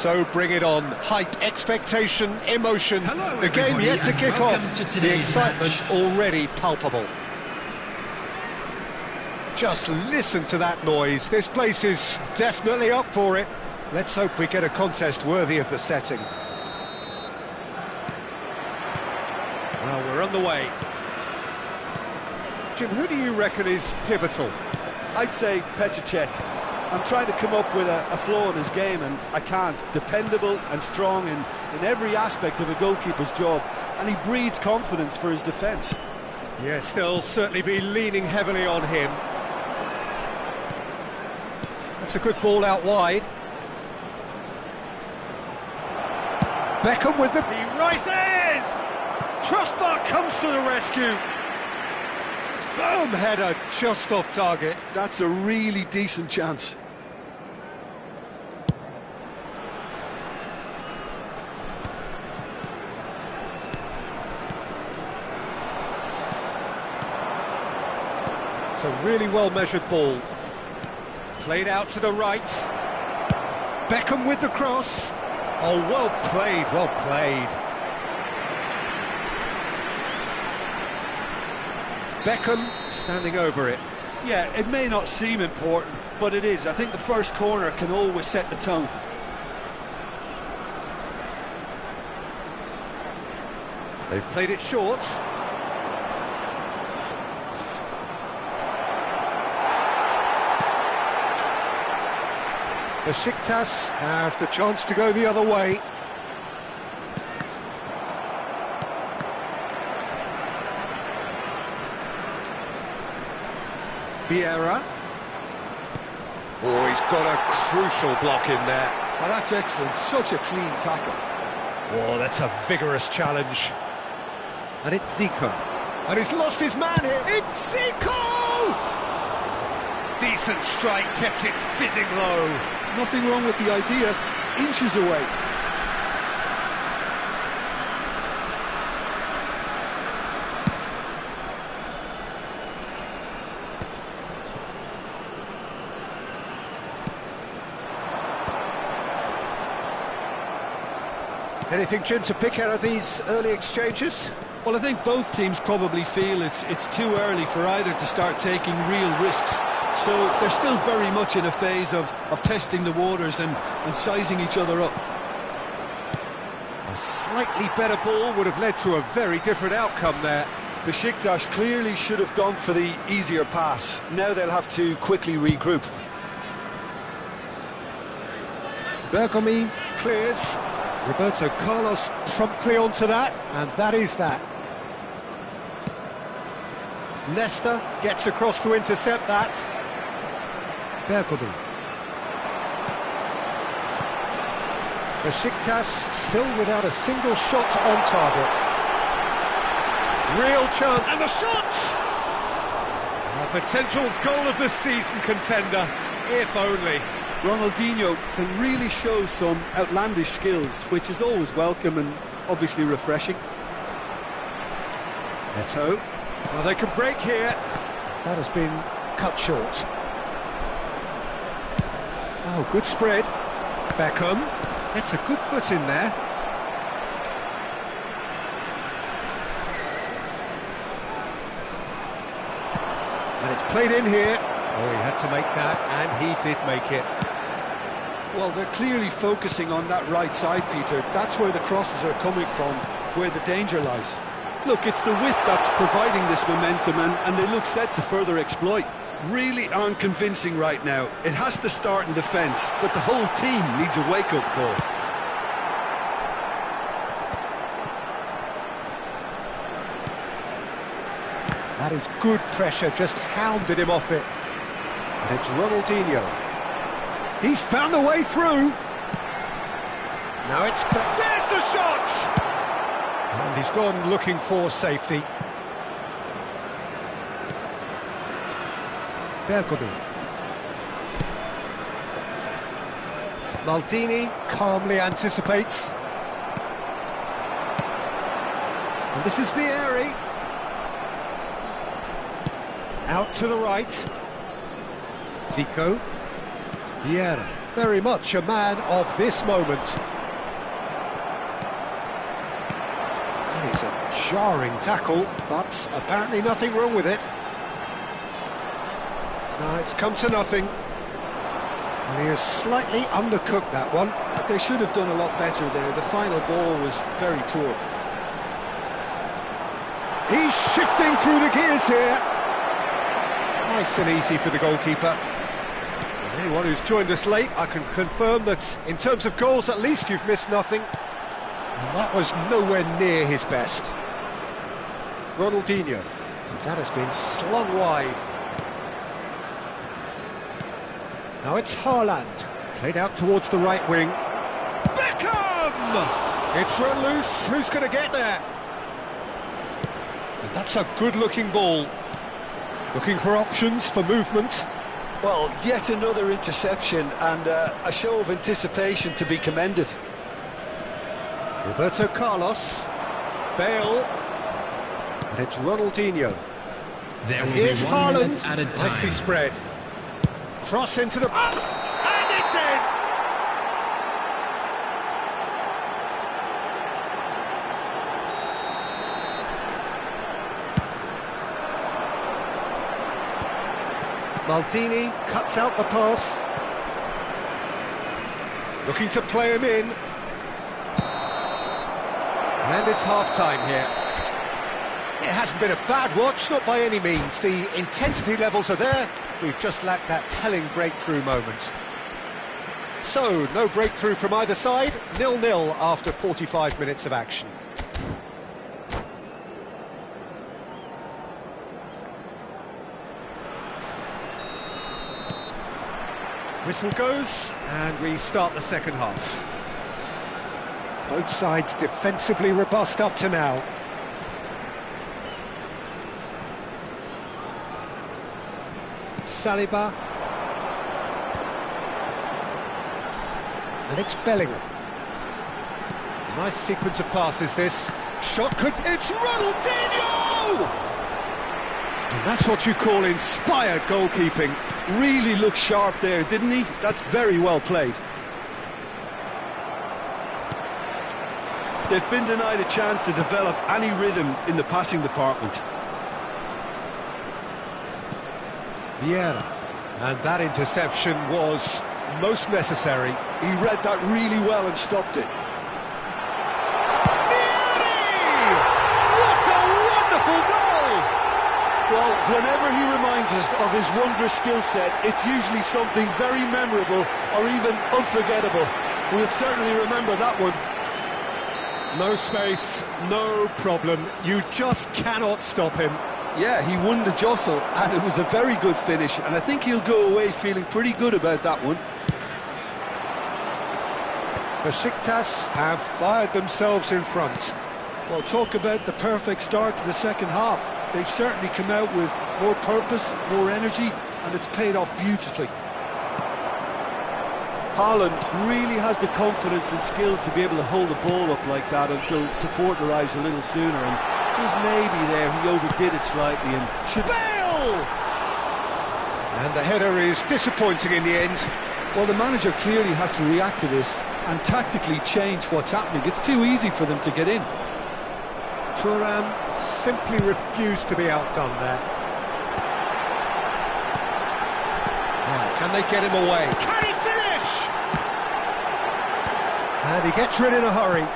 So bring it on. Hype, expectation, emotion. Hello, the game yet to kick off. The excitement already palpable. Just listen to that noise. This place is definitely up for it. Let's hope we get a contest worthy of the setting. Well, we're on the way. Jim, who do you reckon is pivotal? I'd say Petr Cech. I'm trying to come up with a flaw in his game, and I can't. Dependable and strong in every aspect of a goalkeeper's job, and he breeds confidence for his defence. Yeah, still certainly be leaning heavily on him. That's a good ball out wide. Beckham with the... He rises! Trustmark comes to the rescue. Firm header just off target. That's a really decent chance. It's a really well-measured ball. Played out to the right. Beckham with the cross. Oh, well played, well played. Beckham standing over it. Yeah, it may not seem important, but it is. I think the first corner can always set the tone. They've played it short. Besiktas have the chance to go the other way. Vieira. Oh, he's got a crucial block in there. Oh, that's excellent. Such a clean tackle. Oh, that's a vigorous challenge. And it's Zico. And he's lost his man here. It's Zico! Decent strike, kept it fizzing low. Nothing wrong with the idea. Inches away. Anything, Jim, to pick out of these early exchanges? Well, I think both teams probably feel it's too early for either to start taking real risks. So they're still very much in a phase of testing the waters and sizing each other up. A slightly better ball would have led to a very different outcome there. Besiktas clearly should have gone for the easier pass. Now they'll have to quickly regroup. Bergomi clears. Roberto Carlos promptly onto that, and that is that. Nesta gets across to intercept that. Bergomi. Besiktas still without a single shot on target. Real chance, and the shot! A potential goal of the season contender, if only. Ronaldinho can really show some outlandish skills, which is always welcome and obviously refreshing. Neto. Well, they can break here. That has been cut short. Oh, good spread. Beckham. It's a good foot in there. And it's played in here. Oh, he had to make that, and he did make it. Well, they're clearly focusing on that right side, Peter. That's where the crosses are coming from, where the danger lies. Look, it's the width that's providing this momentum, and they look set to further exploit. Really aren't convincing right now. It has to start in defence, but the whole team needs a wake-up call. That is good pressure, just hounded him off it. And it's Ronaldinho. He's found a way through. Now it's... There's the shot! And he's gone looking for safety. Bergomi. Maldini calmly anticipates. And this is Vieri. Out to the right. Zico. Vieira, very much a man of this moment. That is a jarring tackle, but apparently nothing wrong with it. No, it's come to nothing. And he has slightly undercooked that one. But they should have done a lot better there. The final ball was very poor. He's shifting through the gears here. Nice and easy for the goalkeeper. Anyone who's joined us late, I can confirm that in terms of goals, at least you've missed nothing. And that was nowhere near his best. Ronaldinho. That has been slung wide. Now it's Haaland, played out towards the right wing. Beckham! It's run loose, who's going to get there? And that's a good-looking ball. Looking for options for movement. Well, yet another interception and a show of anticipation to be commended. Roberto Carlos, Bale, and it's Ronaldinho. There will Here's be 1 minute Haaland, at a nicely time. spread. Cross into the... and it's in! Maldini cuts out the pass. Looking to play him in. And it's half-time here. It hasn't been a bad watch, not by any means. The intensity levels are there. We've just lacked that telling breakthrough moment. So, no breakthrough from either side. 0-0 after 45 minutes of action. Whistle goes, and we start the second half. Both sides defensively robust up to now. Saliba. And it's Bellingham. Nice sequence of passes this. Shot could... It's Ronaldinho! And that's what you call inspired goalkeeping. Really looked sharp there, didn't he? That's very well played. They've been denied a chance to develop any rhythm in the passing department. Vieira. And that interception was most necessary. He read that really well and stopped it. What a wonderful goal! Well, whenever he reminds us of his wondrous skill set, it's usually something very memorable or even unforgettable. We'll certainly remember that one. No space, no problem. You just cannot stop him. Yeah, he won the jostle, and it was a very good finish, and I think he'll go away feeling pretty good about that one. Besiktas have fired themselves in front. Well, talk about the perfect start to the second half. They've certainly come out with more purpose, more energy, and it's paid off beautifully. Haaland really has the confidence and skill to be able to hold the ball up like that until support arrives a little sooner, and just maybe there he overdid it slightly and should... Bale! And the header is disappointing in the end. Well, the manager clearly has to react to this and tactically change what's happening. It's too easy for them to get in. Thuram simply refused to be outdone there. Now, can they get him away? Can he finish? And he gets rid in a hurry.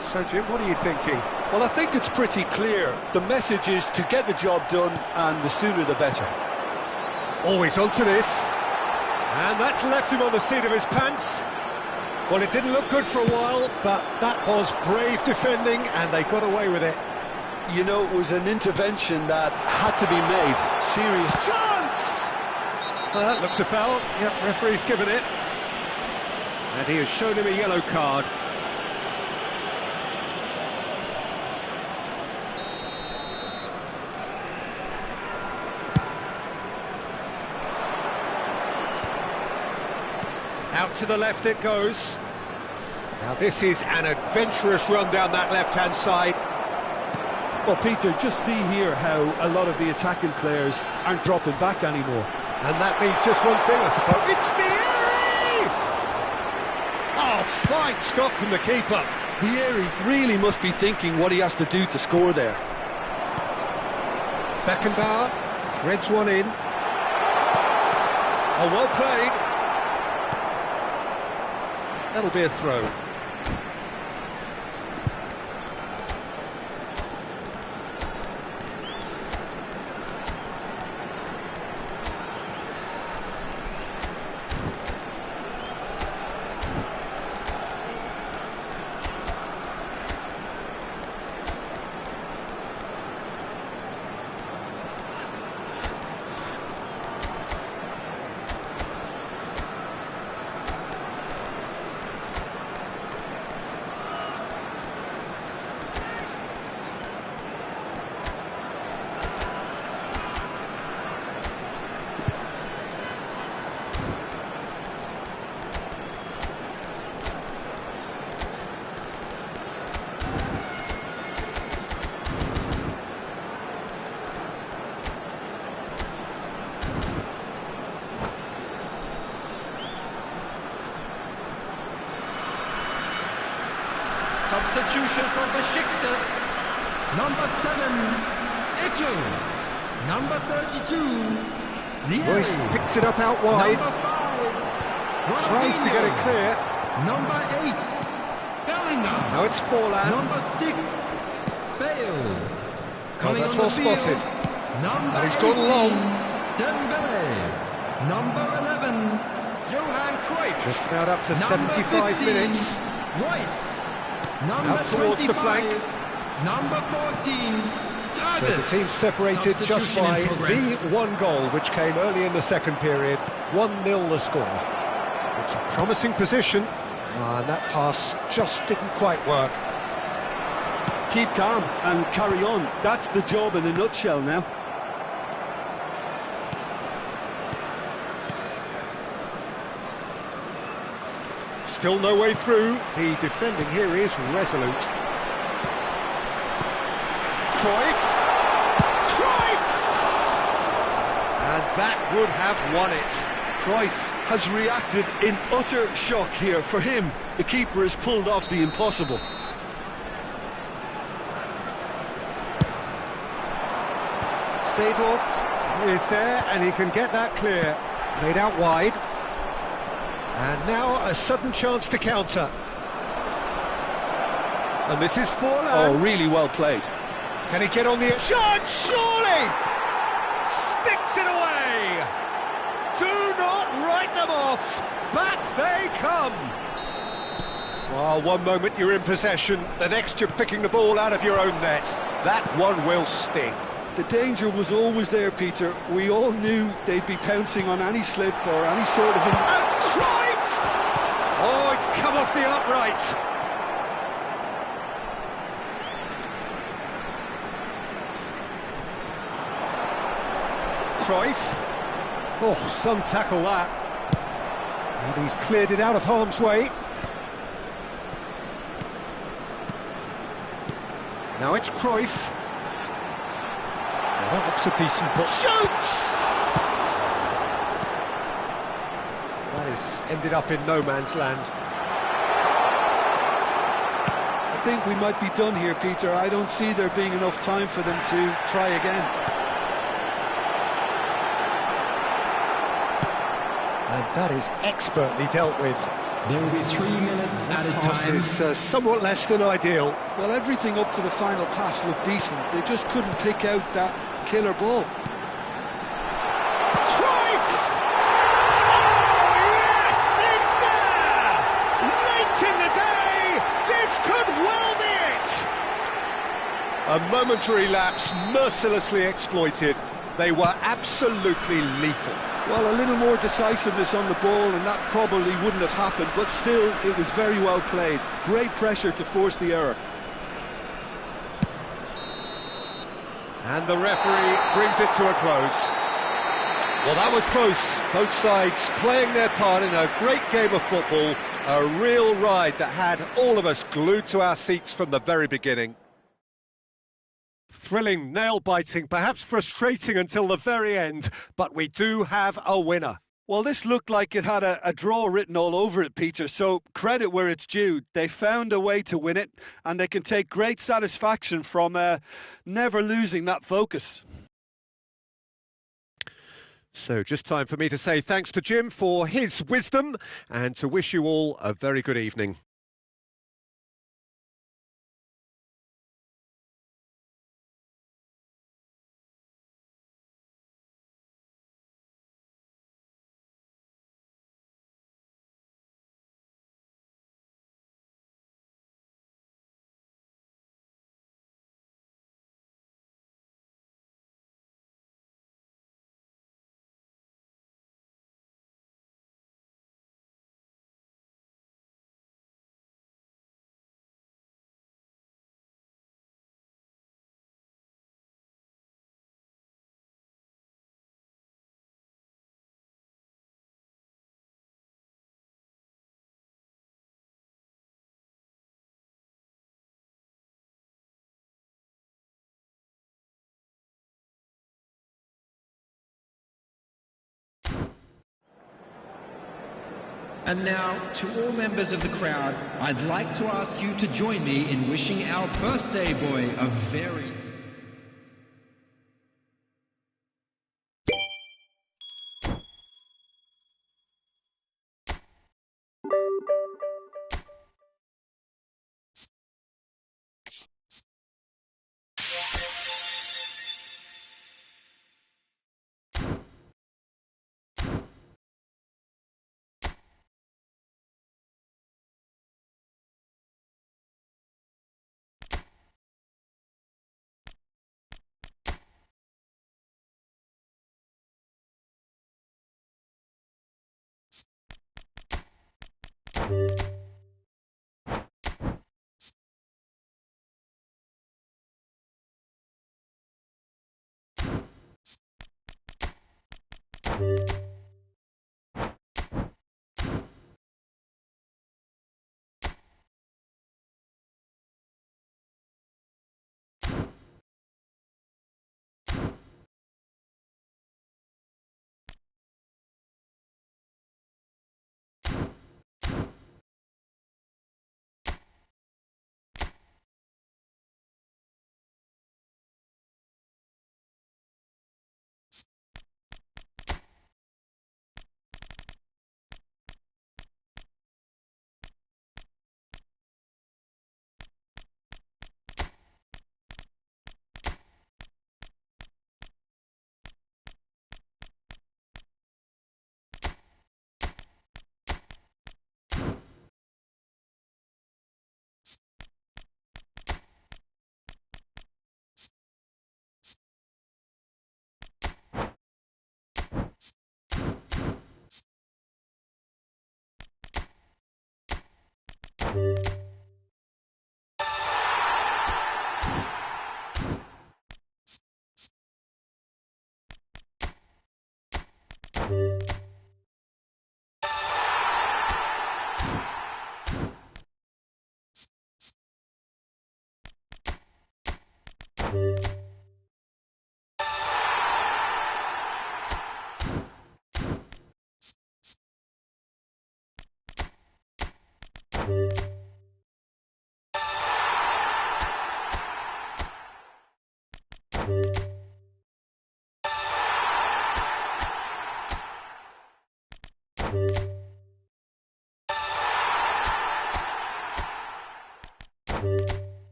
So, Jim, what are you thinking? Well, I think it's pretty clear. The message is to get the job done, and the sooner the better. Always onto this. And that's left him on the seat of his pants. Well, it didn't look good for a while, but that was brave defending, and they got away with it. You know, it was an intervention that had to be made. Serious Chance! Well, that looks a foul. Yep, referee's given it. And he has shown him a yellow card. Out to the left it goes. Now this is an adventurous run down that left-hand side. Well, Peter, just see here how a lot of the attacking players aren't dropping back anymore. And that means just one thing, I suppose. It's Vieri! Oh, fine stop from the keeper. Vieri really must be thinking what he has to do to score there. Beckenbauer threads one in. Oh, well played. That'll be a throw. Substitution for Besiktas. Number 7, Eto. Number 32, Royce Vieri. picks it up out wide. Number 5, Tries to get it Ronaldinho. clear. Number 8, Bellingham. Now it's Forlan. Number 6, Bale. Coming that's on well the field, spotted. Number And he's gone 18, long. Dembele. Number 11, Johan Cruyff. Just about up to Number 75 15, minutes. Royce. Number Out towards the 25, flank. Number 14, So the Dragic. team separated just Substitution by in progress. the one goal, which came early in the second period. 1-0 the score. It's a promising position, and that pass just didn't quite work. Keep calm and carry on. That's the job in a nutshell now. Still no way through. The defending here is resolute. Cruyff! Cruyff! And that would have won it. Cruyff has reacted in utter shock here. For him, the keeper has pulled off the impossible. Seedorf is there, and he can get that clear. Played out wide. And now a sudden chance to counter. And this is Forlan. Oh, really well played. Can he get on the shot? Surely! Sticks it away! Do not write them off! Back they come! Well, one moment you're in possession, the next you're picking the ball out of your own net. That one will sting. The danger was always there, Peter. We all knew they'd be pouncing on any slip or any sort of... And Cruyff! Oh, it's come off the upright. Cruyff. Oh, some tackle that. And he's cleared it out of harm's way. Now it's Cruyff. Now that looks a decent ball. Shoots! That is ended up in no man's land. I think we might be done here, Peter. I don't see there being enough time for them to try again. And that is expertly dealt with. There will be 3 minutes added Pass time. is somewhat less than ideal. Well, everything up to the final pass looked decent. They just couldn't pick out that killer ball. Cruyff! Oh, yes, it's there! Late in the day, this could well be it! A momentary lapse mercilessly exploited. They were absolutely lethal. Well, a little more decisiveness on the ball and that probably wouldn't have happened, but still, it was very well played. Great pressure to force the error. And the referee brings it to a close. Well, that was close. Both sides playing their part in a great game of football. A real ride that had all of us glued to our seats from the very beginning. Thrilling, nail-biting, perhaps frustrating until the very end, but we do have a winner. Well, this looked like it had a draw written all over it, Peter, so credit where it's due. They found a way to win it, and they can take great satisfaction from never losing that focus. So just time for me to say thanks to Jim for his wisdom and to wish you all a very good evening. And now, to all members of the crowd, I'd like to ask you to join me in wishing our birthday boy a very...